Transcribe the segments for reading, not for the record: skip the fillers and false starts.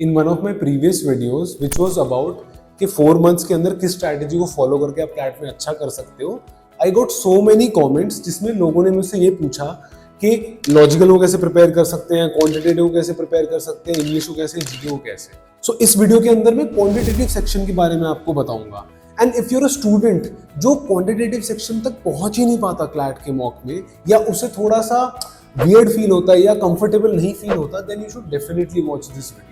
In one of my previous videos which was about कि 4 months के अंदर किस स्ट्रैटेजी को फॉलो करके आप क्लैट में अच्छा कर सकते हो, I got so many comments जिसमें लोगों ने मुझसे ये पूछा कि लॉजिकल को कैसे प्रिपेयर कर सकते हैं, क्वांटिटेटिव को कैसे प्रिपेयर कर सकते हैं, इंग्लिश को कैसे, जीके को कैसे। सो इस वीडियो के अंदर मैं क्वांटिटेटिव सेक्शन के बारे में आपको बताऊंगा। And if you're a student जो क्वांटिटेटिव सेक्शन तक पहुंच ही नहीं पाता क्लैट के मॉक में, या उसे थोड़ा सा वियर्ड फील होता है या कंफर्टेबल नहीं फील होता, then you should definitely watch this video.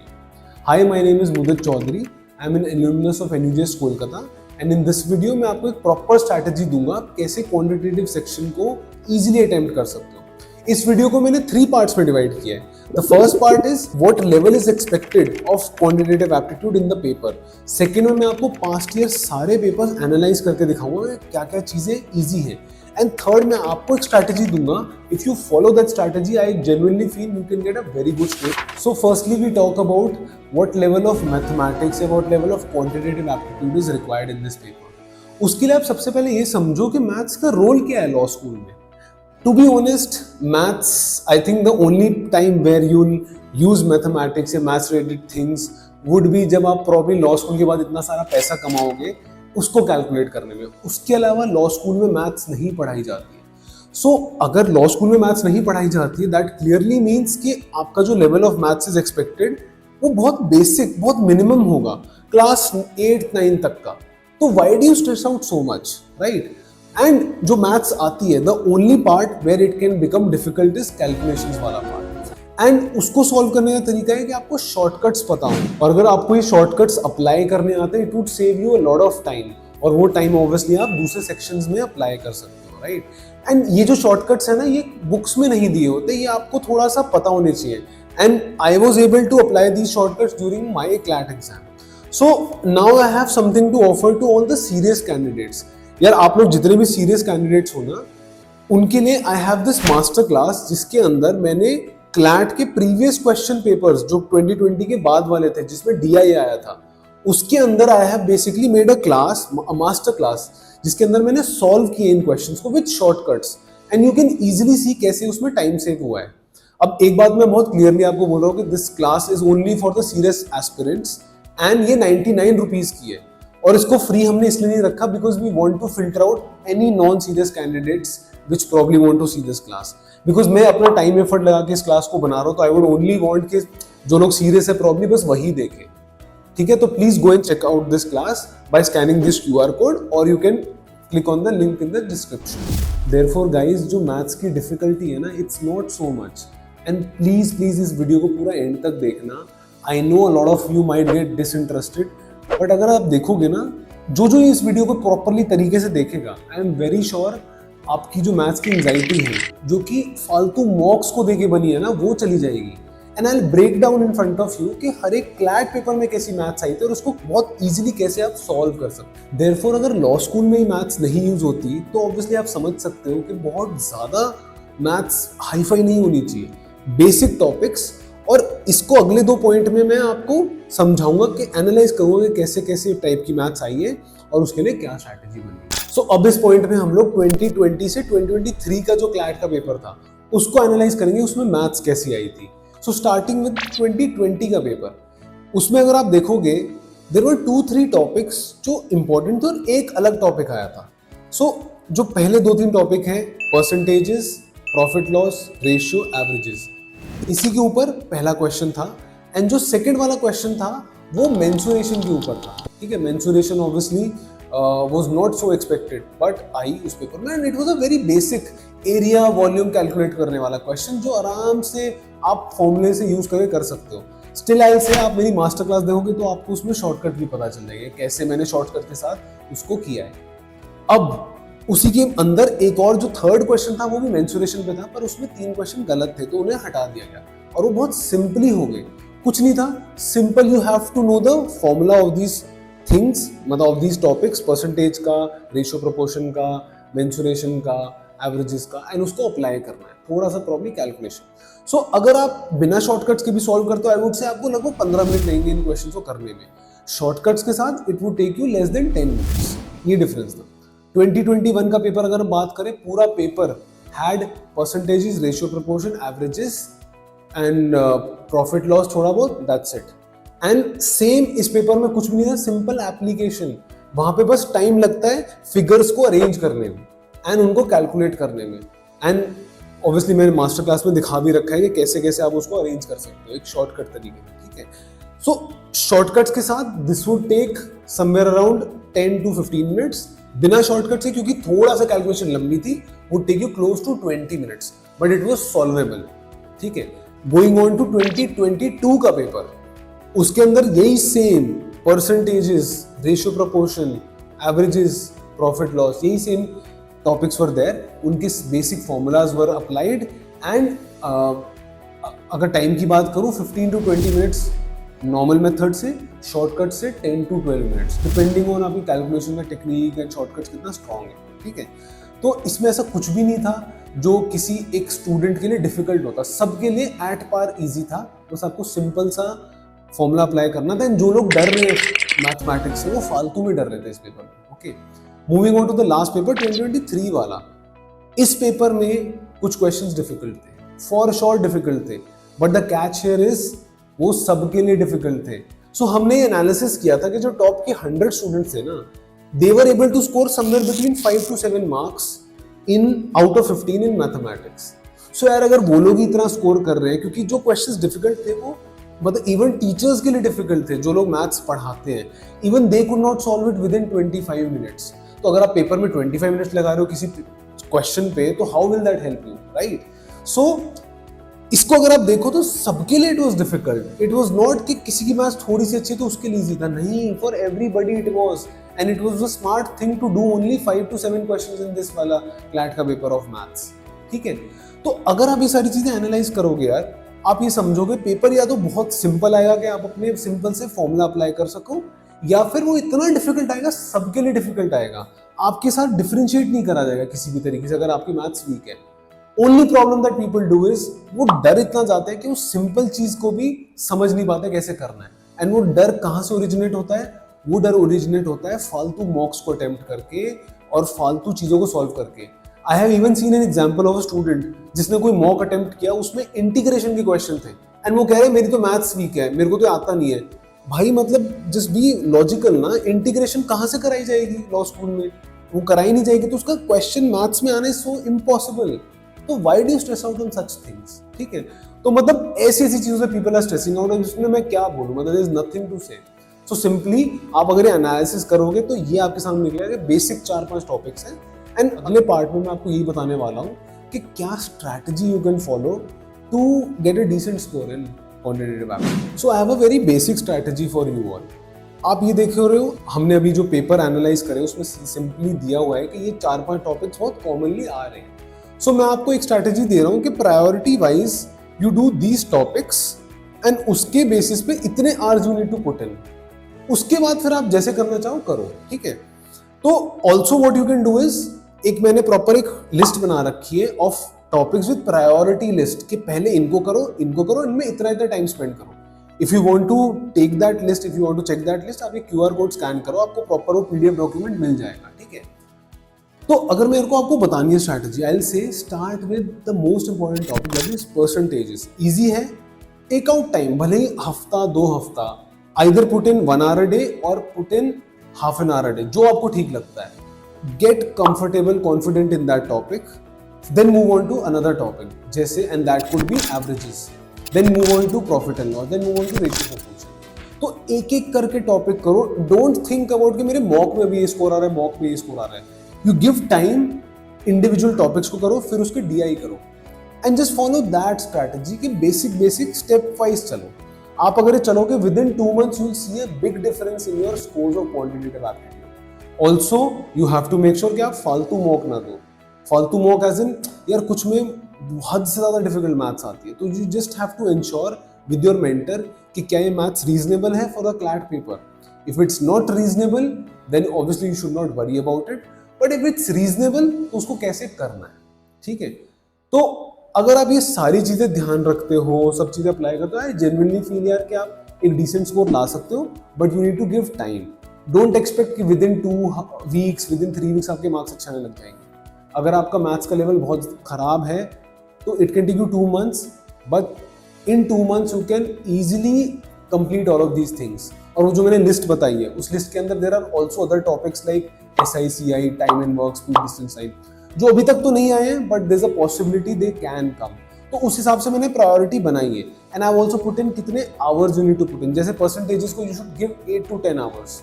Hi, my name is Mudit Chaudhary. I'm an alumnus of NUJS Kolkata, and in this video मैं आपको एक प्रॉपर स्ट्रैटेजी दूंगा कैसे क्वांटिटेटिव सेक्शन को इजीली अटेम्प्ट कर सकते हो। इस वीडियो को मैंने 3 पार्ट्स में डिवाइड किया है। The first part is what level is expected of quantitative aptitude in the paper. Second में मैं आपको पास्ट ईयर सारे पेपर्स एनालाइज करके दिखाऊंगा क्या क्या चीजें ईजी हैं। एंड थर्ड मैं आपको एक स्ट्रैटेजी दूंगा, if you follow that strategy I genuinely feel you can get a very good score. So firstly we talk about what level of mathematics या what level of quantitative aptitude is required in this paper. उसके लिए आप सबसे पहले ये समझो कि maths का रोल क्या है लॉ स्कूल में। To be honest, maths I think the only time where you use mathematics या maths related things would be जब आप प्रॉब्ली लॉ स्कूल के बाद इतना सारा पैसा कमाओगे उसको कैलकुलेट करने में। उसके अलावा लॉ स्कूल में मैथ्स नहीं पढ़ाई जाती है। सो अगर लॉ स्कूल में मैथ्स नहीं पढ़ाई जाती है, दैट क्लियरली मीन्स कि आपका जो level of maths is expected वो बहुत बेसिक, बहुत मिनिमम होगा, क्लास 8-9 तक का। तो why do you stress out so much, right? And जो मैथ्स आती है, the only part where it can become difficult is calculations वाला पार्ट। एंड उसको सॉल्व करने का तरीका है कि आपको शॉर्टकट्स पता हो, और अगर आपको ये शॉर्टकट्स अप्लाई करने आते हैं, it would save you a lot of time, और वो टाइम ऑब्वियसली आप दूसरे सेक्शंस में अप्लाई कर सकते हो, राइट? एंड ये जो शॉर्टकट्स है ना, ये बुक्स में नहीं दिए होते, ये आपको थोड़ा सा पता होने चाहिए। And I was able to apply these shortcuts during my CLAT exam. So now I have something to offer to all the serious candidates. यार आप लोग जितने भी सीरियस कैंडिडेट्स हो ना, उनके लिए I have this master class जिसके अंदर मैंने क्लैट के प्रीवियस क्वेश्चन पेपर्स जो 2020 के बाद वाले थे जिसमें डीआई आया था, उसके अंदर I have basically made a class, a master class, जिसके अंदर मैंने सॉल्व किए इन क्वेश्चंस को with shortcuts, and you can easily सी कैसे उसमें टाइम सेव हुआ है। अब एक बात मैं बहुत क्लियरली आपको बोल रहा हूँ कि this class is only for the serious aspirants, and ये 99 रुपीज की है, और इसको फ्री हमने इसलिए नहीं रखा because we want to filter out any non serious candidates which probably want to see this class. Because मैं अपना टाइम एफर्ट लगा के इस क्लास को बना रहा हूँ, तो आई वुड ओनली वांट कि जो लोग सीरियस है प्रॉब्ली बस वही देखें, ठीक है? तो please go and check out this class by scanning this QR code, और you can click on the link in the description. Therefore guys, जो मैथ्स की डिफिकल्टी है ना, it's not so much, and please please इस video को पूरा end तक देखना। I know a lot of you might get disinterested, but अगर आप देखोगे ना, जो इस वीडियो को प्रॉपरली तरीके से देखेगा, आई एम वेरी श्योर आपकी जो मैथ्स की एंजाइटी है, जो कि फालतू मॉक्स को देके बनी है ना, वो चली जाएगी। And I will break down in front of you कि हर एक क्लैट पेपर में कैसी मैथ्स आई थी और उसको बहुत इजीली कैसे आप सॉल्व कर सकते। देयरफॉर अगर लॉ स्कूल में ही मैथ्स नहीं यूज होती, तो ऑब्वियसली आप समझ सकते हो कि बहुत ज्यादा मैथ्स हाईफाई नहीं होनी चाहिए, बेसिक टॉपिक्स। और इसको अगले 2 पॉइंट में मैं आपको समझाऊंगा कि एनालाइज करूंगा कि कैसे कैसे टाइप की मैथ्स आई है और उसके लिए क्या स्ट्रैटेजी बनी। सो अब इस पॉइंट में हम लोग 2020 से 2023 का जो क्लैट का पेपर था उसको एनालाइज करेंगे, उसमें मैथ्स कैसी आई थी। सो स्टार्टिंग विद 2020 का पेपर, उसमें अगर आप देखोगे देयर वर 2-3 टॉपिक्स जो इंपॉर्टेंट थे और एक अलग टॉपिक आया था। सो जो पहले 2-3 टॉपिक हैं, percentages, profit loss ratio, averages, इसी के ऊपर पहला क्वेश्चन था। एंड जो सेकंड वाला क्वेश्चन था वो मेंसुरेशन के ऊपर था, ठीक है? Mensuration obviously was not so expected, but आई उस पेपर में, and it was a very basic area volume calculate करने वाला क्वेश्चन जो आराम से आप फॉर्मूले से यूज करके कर सकते हो। स्टिल आई से आप मेरी मास्टर क्लास देखोगे तो आपको उसमें शॉर्टकट भी पता चल जाएगा कैसे मैंने शॉर्टकट के साथ उसको किया है। अब उसी के अंदर एक और जो थर्ड क्वेश्चन था वो भी मेंसुरेशन पे था, पर उसमें 3 क्वेश्चन गलत थे तो उन्हें हटा दिया गया, और वो बहुत सिंपली हो गए। कुछ नहीं था, simple, you have to know the formula of this things, मतलब ऑफ दीज टॉपिक्स, परसेंटेज का, रेशियो प्रोपोर्शन का, मेंसुरेशन का, एवरेजेस का, एंड उसको अप्लाई करना है, थोड़ा सा प्रॉब्ली कैलकुलेशन। सो अगर आप बिना शॉर्टकट्स के भी सॉल्व करते हो, आई वुड से आपको लगभग 15 मिनट लगेंगे इन क्वेश्चन को करने में। शॉर्टकट्स के साथ it would take you less than 10 minutes, ये डिफरेंस था। 2021 का पेपर अगर हम बात करें, पूरा paper had percentages, ratio proportion, averages and profit loss थोड़ा बहुत, दैट्स इट। एंड सेम इस पेपर में कुछ भी नहीं था, सिंपल एप्लीकेशन, वहां पे बस टाइम लगता है फिगर्स को अरेंज करने में एंड उनको कैलकुलेट करने में। एंड ऑब्वियसली मैंने मास्टर क्लास में दिखा भी रखा है कि कैसे कैसे आप उसको अरेंज कर सकते हो एक शॉर्टकट तरीके में, ठीक है। सो शॉर्टकट्स के साथ this would take somewhere around 10 to 15 minutes. बिना शॉर्टकट से, क्योंकि थोड़ा सा कैलकुलेशन लंबी थी, would take you close to 20 minutes, but it was solvable, ठीक है। गोइंग ऑन टू 2022 का पेपर, उसके अंदर यही same percentages, ratio proportion, averages, profit loss, यही सेम टॉपिक्स वर देयर, उनके basic formulas were applied and अगर टाइम की बात करूं 15 to 20 मिनट्स नॉर्मल मेथड से, शॉर्टकट से 10 to 12 मिनट्स, डिपेंडिंग ऑन आपकी कैलकुलेशन का टेक्निक एंड शॉर्टकट्स कितना स्ट्रॉन्ग है, ठीक है। तो इसमें ऐसा कुछ भी नहीं था जो किसी एक स्टूडेंट के लिए डिफिकल्ट होता, सबके लिए एट पार इजी था। बस आपको सिंपल सा फॉर्मूला अप्लाई करना था। जो लोग डर रहे हैं मैथमेटिक्स से, वो फालतू में डर रहे थे इस पेपर में, okay. Moving on to the last paper 2023 वाला, इस पेपर में कुछ क्वेश्चंस डिफिकल्ट थे, फॉर श्योर डिफिकल्ट थे, but the catch here is वो सबके लिए डिफिकल्ट थे। सो हमने एनालिसिस किया था कि जो टॉप के 100 स्टूडेंट्स थे ना, they were able to score somewhere between 5 to 7 marks in out of 15 in mathematics. So यार अगर वो लोग इतना स्कोर कर रहे हैं, क्योंकि जो क्वेश्चंस डिफिकल्ट थे वो मतलब इवन टीचर्स के लिए डिफिकल्ट थे, जो लोग मैथ्स पढ़ाते हैं, even they could not solve it with in 25 minutes. तो अगर आप पेपर में 25 मिनट्स लगा रहे हो किसी क्वेश्चन पे, तो how will that help you, right. So इसको अगर आप देखो तो सबके लिए it was difficult. It was not कि किसी की मैथ्स थोड़ी सी अच्छी तो उसके लिए इजी था, नहीं, for everybody it was, and it was a smart thing to do only 5 to 7 questions in this वाला क्लैट का पेपर ऑफ मैथ्स, ठीक है। तो अगर आप ये सारी चीजें एनालाइज करोगे यार, आप ये समझोगे पेपर या तो बहुत सिंपल आएगा कि आप अपने सिंपल से फॉर्मूला अप्लाई कर सको, या फिर वो इतना डिफिकल्ट आएगा, सबके लिए डिफिकल्ट आएगा, आपके साथ डिफरेंशिएट नहीं करा जाएगा किसी भी तरीके से अगर आपकी मैथ्स वीक है। Only problem that people do is वो डर इतना जाता है कि वो सिंपल चीज को भी समझ नहीं पाते कैसे करना है। एंड वो डर कहाँ से ओरिजिनेट होता है? वो डर ओरिजिनेट होता है फालतू मॉक्स को अटेम्प्ट करके और फालतू चीजों को सॉल्व करके। I have even seen an example of a student जिसने कोई मॉक अटेम्प्ट किया, उसमें इंटीग्रेशन के क्वेश्चन थे एंड वो कह रहे मेरी तो मैथ्स वीक है, मेरे को तो आता नहीं है। भाई मतलब जस्ट बी लॉजिकल ना, इंटीग्रेशन कहाँ से कराई जाएगी लॉ स्कूल में? वो कराई नहीं जाएगी, तो उसका क्वेश्चन मैथ्स में आना इज सो इम्पॉसिबल। तो why do stress out on such things, ठीक है। तो मतलब ऐसी ऐसी चीजों से पीपल आर स्ट्रेसिंग आउट, जिसमें मैं क्या बोलूं, मतलब देयर इज नथिंग टू से। सो सिंपली आप अगर एनालिसिस करोगे तो ये आपके सामने निकलेगा कि बेसिक 4-5 टॉपिक्स हैं। एंड अगले पार्ट में मैं आपको यही बताने वाला हूँ कि क्या strategy you can follow to get a decent score in quantitative aptitude. So I have a very basic strategy for you all. आप ये देख रहे हो, हमने अभी जो पेपर एनालाइज करे उसमें सिंपली दिया हुआ है कि ये 4-5 टॉपिक्स बहुत कॉमनली आ रहे हैं। सो मैं आपको एक स्ट्रैटेजी दे रहा हूँ कि priority wise you do these topics and उसके बेसिस पे इतने hours you need to put in. उसके बाद फिर आप जैसे करना चाहो करो, ठीक है। तो also what you can do is, एक मैंने प्रॉपर एक लिस्ट बना रखी है of topics with priority list, कि पहले इनको करो, इनमें इतना इतना टाइम स्पेंड करो। If you want to take that list, if you want to check that list, आप ये QR कोड स्कैन करो, आपको प्रॉपर वो PDF डॉक्यूमेंट मिल जाएगा, ठीक है। तो अगर मेरे को आपको बतानी है strategy, I will say start with the most important topic, that is percentages. Easy है, टेक आउट टाइम, भले ही हफ्ता 2 हफ्ता, either put in 1 hour a day और put in half an hour a day, जो आपको ठीक लगता है। Get comfortable, confident in that topic, then move on to another topic, जैसे and that could be averages, then move on to profit and loss, then move on to ratio proportion. तो एक एक करके टॉपिक करो, don't think about कि मेरे mock में भी ये स्कोर आ रहा है, मॉक में ये स्कोर आ रहा है। You give time, individual topics को करो, फिर उसके DI करो and just follow that strategy कि बेसिक स्टेप वाइज चलो। आप अगर चलोगे within 2 months, you will see a big difference in your scores of quantitative aptitude. Also you have to make sure कि आप फालतू मॉक ना दो। फालतू मॉक एज इन यार कुछ में हद से ज्यादा डिफिकल्ट मैथ्स आती है, तो you just have to ensure with your mentor कि क्या ये मैथ्स रीजनेबल है for the CLAT paper. If it's not reasonable then obviously you should not worry about it, but if it's reasonable तो उसको कैसे करना है, ठीक है। तो अगर आप ये सारी चीजें ध्यान रखते हो, सब चीजें अप्लाई करते हो, आई जेन्युइनली फील यार कि आप एक डिसेंट स्कोर ला सकते हो, but you need to give time. Don't expect कि within 2 weeks, within 3 weeks आपके मार्क्स अच्छे आने लग जाएंगे। अगर आपका मैथ्स का लेवल बहुत खराब है तो it can take you 2 months, but in 2 months you can easily complete all of these things. और वो जो मैंने लिस्ट बताई है उस लिस्ट के अंदर there are also other topics like SICI, time and work, speed, distance time, जो अभी तक तो नहीं आए हैं but there is a possibility they can come. तो उस हिसाब से मैंने प्रायोरिटी बनाई है। And I also put in कितने hours you need to put in, जैसे परसेंटेजेस को you should give 8 to 10 hours,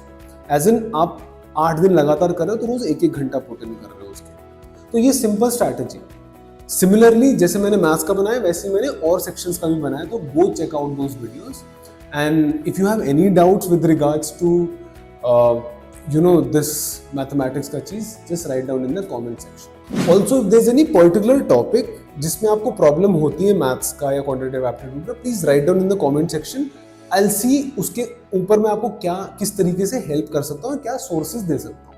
as in आप 8 दिन लगातार कर रहे हो तो रोज 1-1 घंटा पुट इन कर रहे हो उसके। तो ये सिंपल स्ट्रैटेजी। सिमिलरली जैसे मैंने मैथ्स का बनाया वैसे ही मैंने और सेक्शंस का भी बनाया, तो go check out those videos. And if you have any doubts with regards to this mathematics का चीज, just write down in the comment section. Also if there's any particular topic जिसमें आपको प्रॉब्लम होती है मैथ्स का या quantitative aptitude का, please write down in the comment section. I will see उसके ऊपर मैं आपको क्या किस तरीके से हेल्प कर सकता हूँ, क्या सोर्सेज दे सकता हूँ।